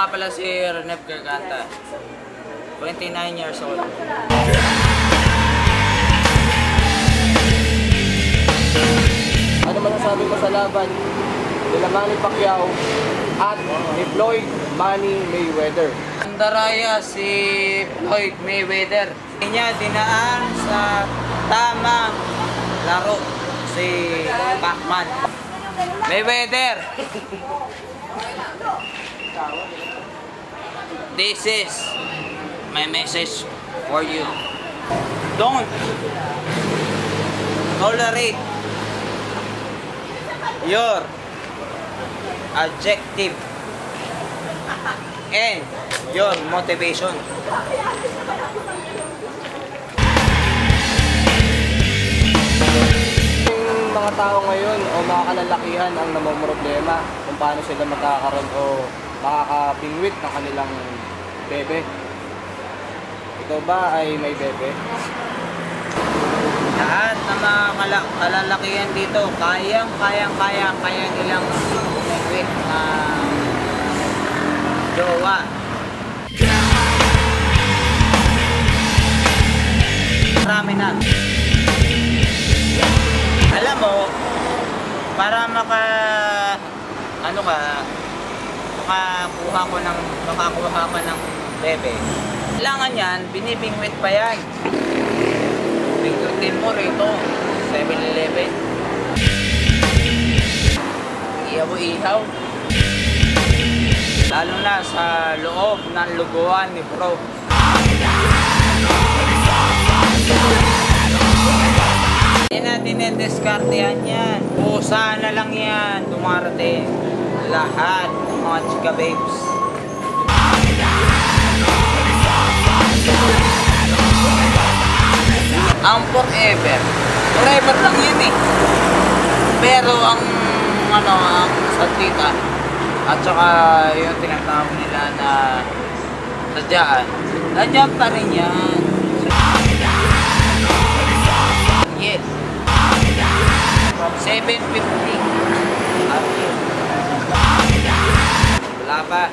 nga pala si Renep Garganta. 29 years old. Ano masasabi mo sa laban nila Manny Pacquiao at ni Floyd Manny Mayweather? Andaraya si Floyd Mayweather. Hindi niya dinaan sa tamang laro si Pacman. Mayweather! This is my message for you. Don't tolerate your objective and your motivation. Yung mga tao ngayon o mga kalalakihan ang namomroblema kung paano sila magkakaroon o makakapingwit ng kanilang bebe. Ikaw ba ay may bebe? Lahat ng mga kalalakihan dito, kaya nilang umigwit na jowa. Marami na. Alam mo, para makakuha ka ng bebe, kailangan yan, binibingwit pa yan. Bingwitin mo rito, 7-Eleven. Ihaw-ihaw. Lalo na sa loob ng luguan ni bro. Hindi natin diskartehan yan. Pusa na lang yan. Dumarating lahat ng mga chika babes. Ang forever lang yan eh. Pero ang santita at saka yung tinatawag nila na sadyaan, nandiyan pa rin yan. Yes. 750. Wala pa.